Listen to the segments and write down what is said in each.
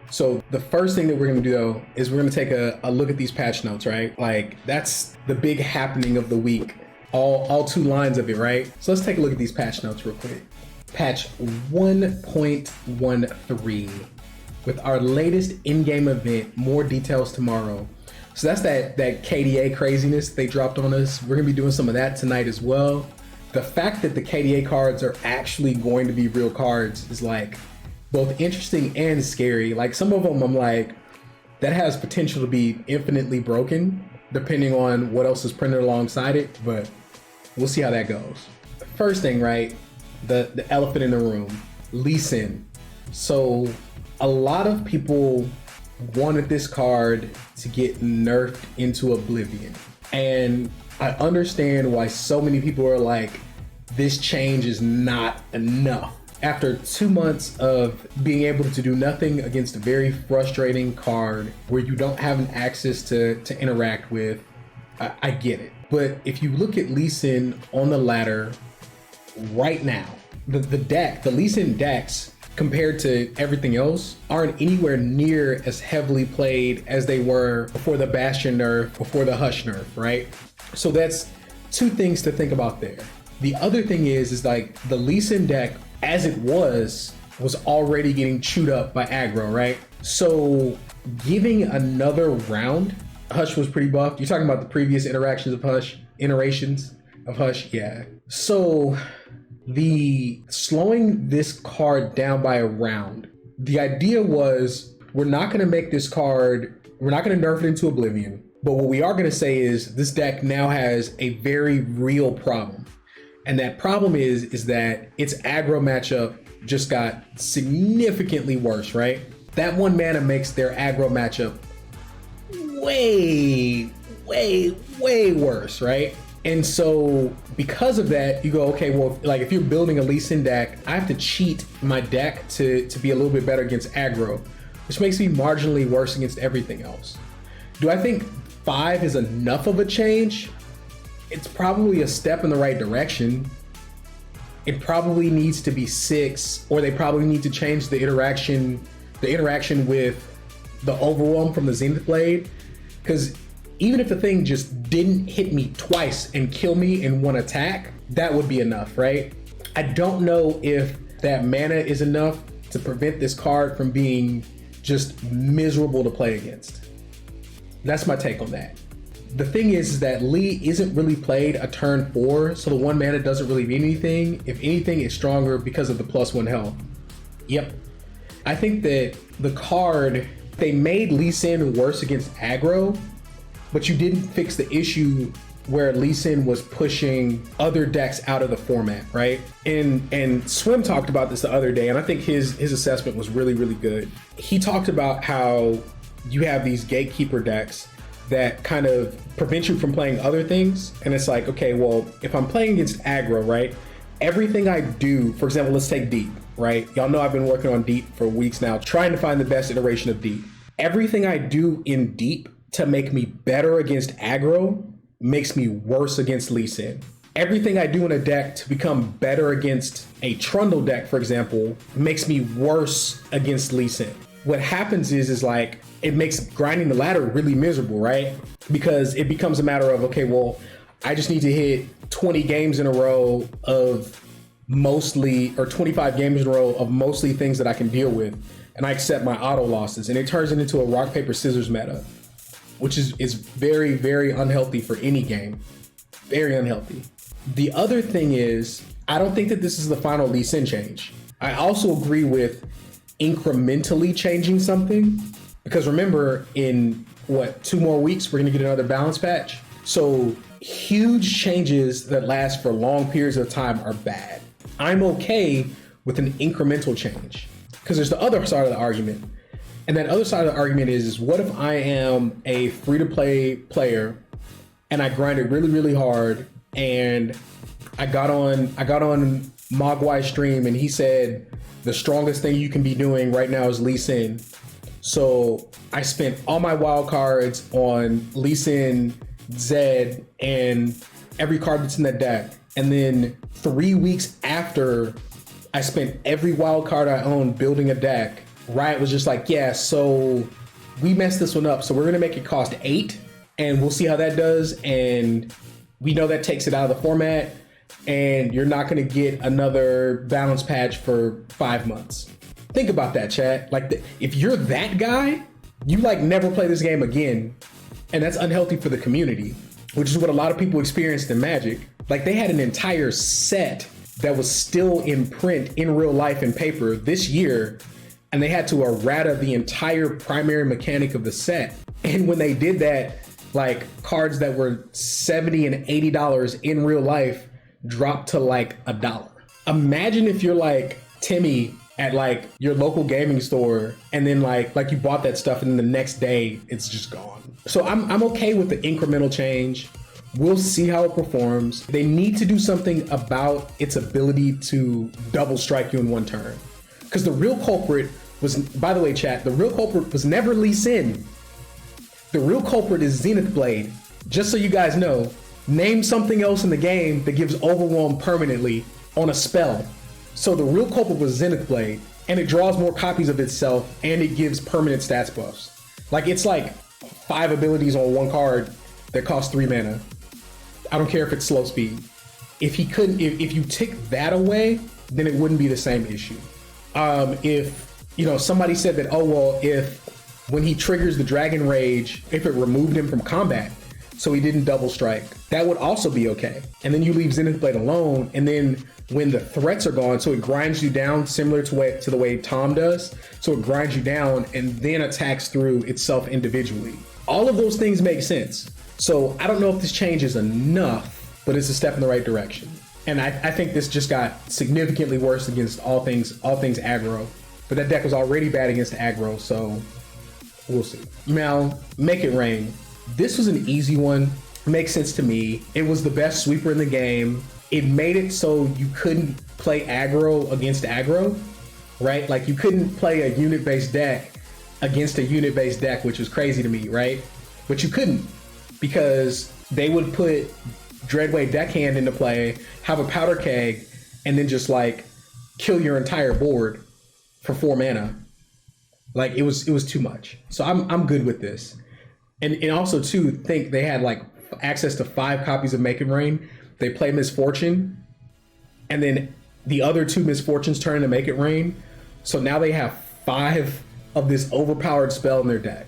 So the first thing that we're gonna do though is we're gonna take a look at these patch notes, right? Like that's the big happening of the week. All 2 lines of it, right? So let's take a look at these patch notes real quick. Patch 1.13 with our latest in-game event, more details tomorrow. So that's that KDA craziness they dropped on us. We're gonna be doing some of that tonight as well. The fact that the KDA cards are actually going to be real cards is like both interesting and scary. Like some of them I'm like, that has potential to be infinitely broken depending on what else is printed alongside it, but we'll see how that goes. First thing, right? The elephant in the room, Lee Sin. So a lot of people wanted this card to get nerfed into oblivion. And I understand why so many people are like, this change is not enough. After 2 months of being able to do nothing against a very frustrating card where you don't have an access to interact with, I get it. But if you look at Lee Sin on the ladder right now, the Lee Sin decks compared to everything else aren't anywhere near as heavily played as they were before the Bastion nerf, before the Hush nerf, right? So that's 2 things to think about there. The other thing is like the Lee Sin deck as it was already getting chewed up by aggro, right? So giving another round, Hush was pretty buffed. You're talking about the previous iterations of Hush, yeah. So the slowing this card down by a round, the idea was we're not going to make this card, we're not going to nerf it into oblivion, but what we are going to say is this deck now has a very real problem, and that problem is that its aggro matchup just got significantly worse, right? That 1 mana makes their aggro matchup way worse, right? And so because of that, you go, okay, well, like if you're building a Lee Sin deck, I have to cheat my deck to be a little bit better against aggro, which makes me marginally worse against everything else. Do I think 5 is enough of a change? It's probably a step in the right direction. It probably needs to be 6, or they probably need to change the interaction with the overwhelm from the Zenith Blade, because even if the thing just didn't hit me twice and kill me in 1 attack, that would be enough, right? I don't know if that mana is enough to prevent this card from being just miserable to play against. That's my take on that. The thing is that Lee isn't really played a turn 4, so the 1 mana doesn't really mean anything. If anything, it's stronger because of the +1 health. Yep. I think that the card, they made Lee Sin worse against aggro, but you didn't fix the issue where Lee Sin was pushing other decks out of the format, right? And Swim talked about this the other day, and I think his assessment was really good. He talked about how you have these gatekeeper decks that kind of prevent you from playing other things. And it's like, okay, well, if I'm playing against aggro, right? Everything I do, for example, let's take Deep, right? Y'all know I've been working on Deep for weeks now, trying to find the best iteration of Deep. Everything I do in Deep to make me better against aggro makes me worse against Lee Sin. Everything I do in a deck to become better against a Trundle deck, for example, makes me worse against Lee Sin. What happens is like, it makes grinding the ladder really miserable, right? Because it becomes a matter of, okay, well, I just need to hit 20 games in a row of mostly, or 25 games in a row of mostly things that I can deal with, and I accept my auto losses, and it turns it into a rock, paper, scissors meta, which is very unhealthy for any game. Very unhealthy. The other thing is, I don't think that this is the final Lee Sin change. I also agree with incrementally changing something, because remember, in 2 more weeks, we're gonna get another balance patch. So huge changes that last for long periods of time are bad. I'm okay with an incremental change, because there's the other side of the argument. And that other side of the argument is what if I am a free-to-play player and I grinded really hard, and I got on Mogwai's stream and he said the strongest thing you can be doing right now is Lee Sin. So I spent all my wild cards on Lee Sin, Zed, and every card that's in that deck. And then 3 weeks after I spent every wild card I own building a deck, Riot was just like, yeah, so we messed this one up, so we're gonna make it cost 8, and we'll see how that does. And we know that takes it out of the format, and you're not gonna get another balance patch for 5 months. Think about that, chat. Like, if you're that guy, you like never play this game again, and that's unhealthy for the community, which is what a lot of people experienced in Magic. Like, they had an entire set that was still in print in real life and paper this year, and they had to errata the entire primary mechanic of the set. And when they did that, like, cards that were $70 and $80 in real life dropped to like $1. Imagine if you're like Timmy at like your local gaming store, and then like you bought that stuff and then the next day it's just gone. So I'm okay with the incremental change. We'll see how it performs. They need to do something about its ability to double strike you in one turn. Because the real culprit was, by the way, chat, the real culprit was never Lee Sin. The real culprit is Zenith Blade. Just so you guys know, name something else in the game that gives Overwhelm permanently on a spell. So the real culprit was Zenith Blade, and it draws more copies of itself, and it gives permanent stats buffs. Like, it's like 5 abilities on one card that cost 3 mana. I don't care if it's slow speed. If you take that away, then it wouldn't be the same issue. If, you know, somebody said that, oh, well, if when he triggers the Dragon Rage, if it removed him from combat, so he didn't double strike, that would also be okay. And then you leave Zenith Blade alone, and then when the threats are gone, so it grinds you down similar to the way Tom does. So it grinds you down and then attacks through itself individually. All of those things make sense. So I don't know if this change is enough, but it's a step in the right direction. And I think this just got significantly worse against all things aggro. But that deck was already bad against aggro, so we'll see. Now, Make It Rain. This was an easy one. Makes sense to me. It was the best sweeper in the game. It made it so you couldn't play aggro against aggro, right? Like, you couldn't play a unit-based deck against a unit-based deck, which was crazy to me, right? But you couldn't, because they would put Dreadway Deckhand into play, have a Powder Keg, and then just like kill your entire board for 4 mana. Like, it was too much. So I'm good with this. And also too, think they had like access to 5 copies of Make It Rain. They play Misfortune, and then the other 2 Misfortunes turn into Make It Rain. So now they have 5 of this overpowered spell in their deck,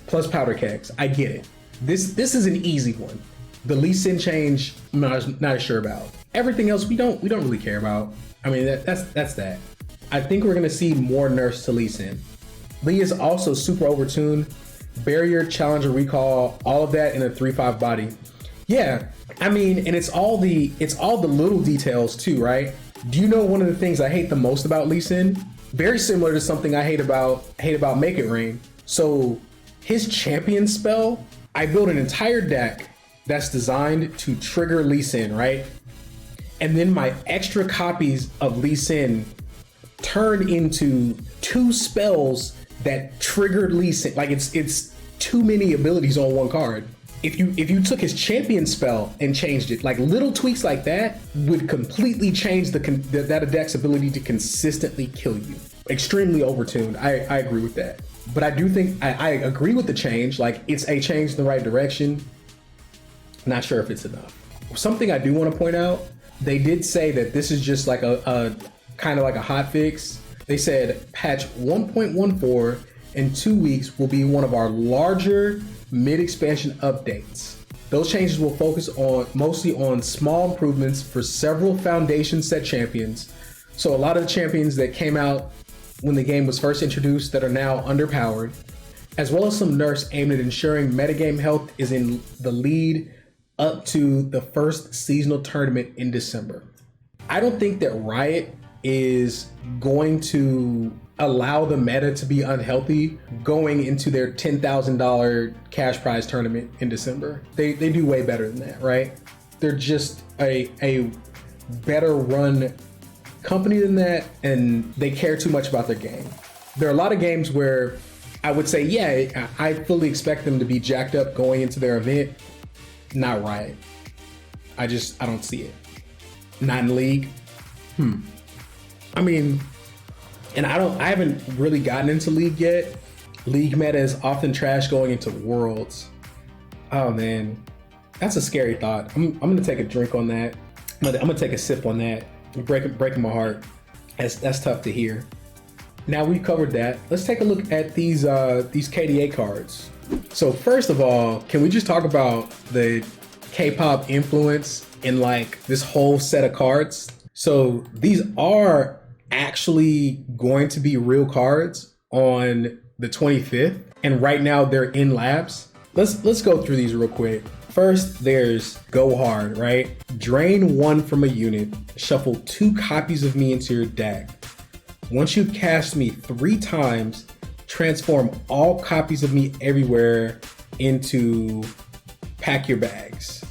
plus Powder Kegs. I get it. This is an easy one. The Lee Sin change, I'm not as sure about. Everything else we don't really care about. I mean, that's that. I think we're gonna see more nerfs to Lee Sin. Lee is also super overtuned. Barrier, Challenger, Recall, all of that in a 3/5 body. Yeah, I mean, and it's all the little details too, right? Do you know one of the things I hate the most about Lee Sin? Very similar to something I hate about Make It Rain. So his champion spell, I built an entire deck that's designed to trigger Lee Sin, right? And then my extra copies of Lee Sin turned into 2 spells that triggered Lee Sin. Like, it's too many abilities on one card. If you took his champion spell and changed it, like little tweaks like that would completely change that deck's ability to consistently kill you. Extremely overtuned. I agree with that. But I do think I agree with the change. Like, it's a change in the right direction. Not sure if it's enough. Something I do want to point out, they did say that this is just like a kind of like a hot fix. They said patch 1.14 in 2 weeks will be one of our larger mid-expansion updates. Those changes will focus mostly on small improvements for several foundation set champions. So a lot of the champions that came out when the game was first introduced that are now underpowered, as well as some nerfs aimed at ensuring metagame health is in the lead up to the first seasonal tournament in December. I don't think that Riot is going to allow the meta to be unhealthy going into their $10,000 cash prize tournament in December. They do way better than that, right? They're just a better run company than that, and they care too much about their game. There are a lot of games where I would say, yeah, I fully expect them to be jacked up going into their event. Not Riot. I don't see it. Not in League. I mean, And I haven't really gotten into League yet. League meta is often trash going into Worlds. Oh man, that's a scary thought. I'm gonna take a drink on that. I'm gonna take a sip on that. Breaking my heart. That's tough to hear. Now we've covered that. Let's take a look at these KDA cards. So first of all, can we just talk about the K-pop influence in like this whole set of cards? So these are actually going to be real cards on the 25th, and right now they're in labs. Let's go through these real quick. First, there's Go Hard, right? Drain 1 from a unit, shuffle 2 copies of me into your deck. Once you've cast me 3 times, transform all copies of me everywhere into Pack Your Bags.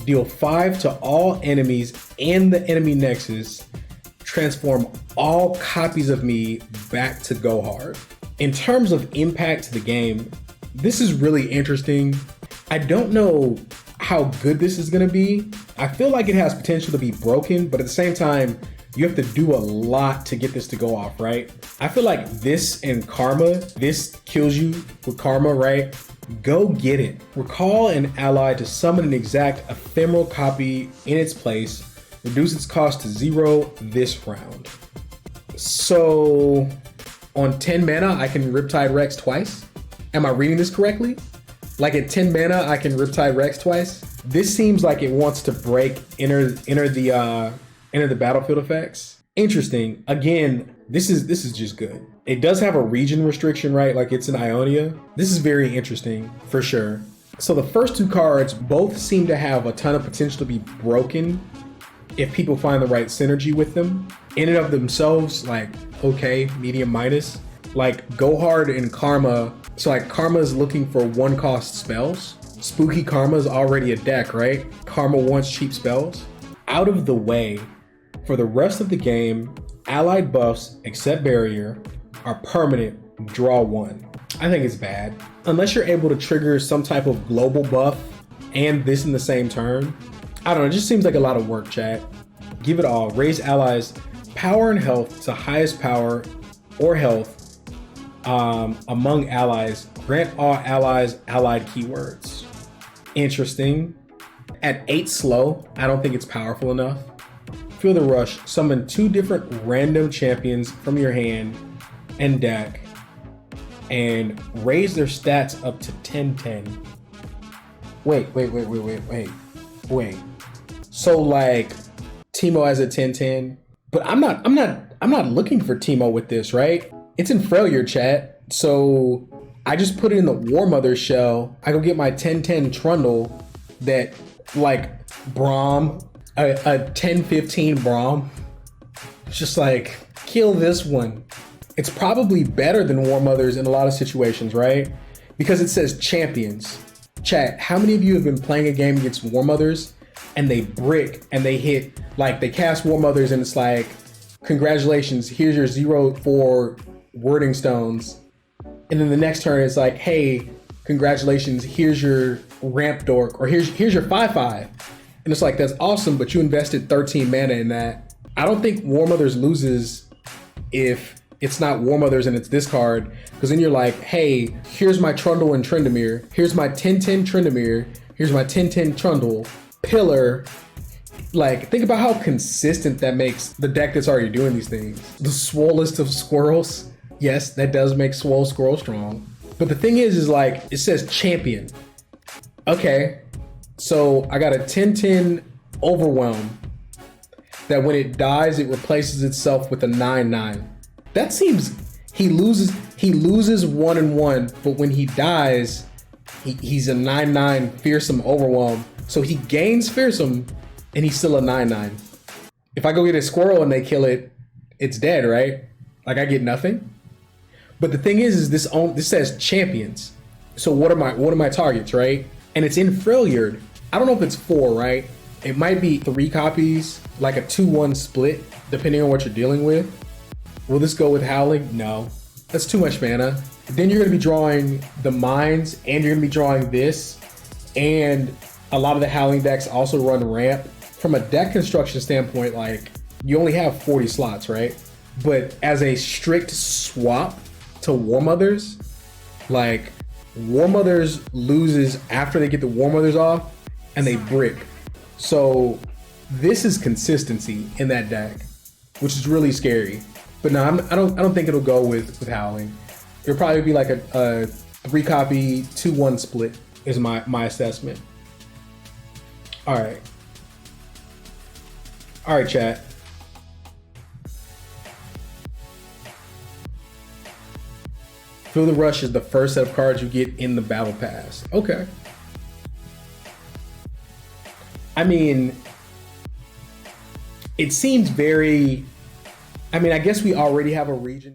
Deal 5 to all enemies and the enemy nexus. Transform all copies of me back to Go Hard. In terms of impact to the game, this is really interesting. I don't know how good this is gonna be. I feel like it has potential to be broken, but at the same time, you have to do a lot to get this to go off, right? I feel like this and Karma, this kills you with Karma, right? Go get it. Recall an ally to summon an exact ephemeral copy in its place. Reduce its cost to 0 this round. So on 10 mana, I can Riptide Rex twice. Am I reading this correctly? Like at 10 mana, I can Riptide Rex twice. This seems like it wants to break enter the battlefield effects. Interesting. Again, this is just good. It does have a region restriction, right? Like it's in Ionia. This is very interesting for sure. So the first 2 cards both seem to have a ton of potential to be broken if people find the right synergy with them. In and of themselves, like okay, medium minus. Like Go Hard and Karma. So like Karma is looking for 1-cost spells. Spooky Karma is already a deck, right? Karma wants cheap spells. Out of the way, for the rest of the game, allied buffs, except barrier, are permanent, draw 1. I think it's bad. Unless you're able to trigger some type of global buff and this in the same turn. I don't know, it just seems like a lot of work, chat. Give it all. Raise allies' power and health to highest power or health among allies. Grant all allies allied keywords. Interesting. At 8 slow, I don't think it's powerful enough. Feel the rush. Summon 2 different random champions from your hand and deck and raise their stats up to 10/10. Wait. So like Teemo has a 10/10, but I'm not looking for Teemo with this, right? It's in failure, chat. So I just put it in the War Mother shell. I go get my 10/10 Trundle that like Braum, a 10/15 Braum. Just like kill this one. It's probably better than War Mothers in a lot of situations, right? Because it says champions. Chat, how many of you have been playing a game against War Mothers and they brick and they hit, like they cast War Mothers and it's like, congratulations, here's your 0/4 wording stones. And then the next turn it's like, hey, congratulations, here's your ramp dork, or here's your 5/5. And it's like, that's awesome, but you invested 13 mana in that. I don't think War Mothers loses if it's not War Mothers and it's this card, because then you're like, hey, here's my Trundle and Tryndamere, here's my 10/10 Tryndamere, here's my 10/10 Trundle, Pillar. Like, think about how consistent that makes the deck that's already doing these things. The swollest of squirrels. Yes, that does make Swole Squirrel strong. But the thing is like, it says champion. Okay, so I got a 10/10 Overwhelm that when it dies, it replaces itself with a 9/9. That seems, he loses 1/1, but when he dies, he's a 9/9 Fearsome Overwhelm. So he gains Fearsome and he's still a 9/9. If I go get a squirrel and they kill it, it's dead, right? Like I get nothing. But the thing is this says champions. So what are my targets, right? And it's in Freljord. I don't know if it's 4, right? It might be 3 copies, like a 2-1 split, depending on what you're dealing with. Will this go with Howling? No, that's too much mana. Then you're gonna be drawing the mines and you're gonna be drawing this. And a lot of the Howling decks also run ramp. From a deck construction standpoint, like you only have 40 slots, right? But as a strict swap to War Mothers, like War Mothers loses after they get the War Mothers off and they brick. So this is consistency in that deck, which is really scary. But no, I don't think it'll go with Howling. It'll probably be like a 3 copy 2-1 split is my assessment. All right, chat. Feel the Rush is the first set of cards you get in the Battle Pass. Okay. I mean, it seems very, I mean, I guess we already have a region.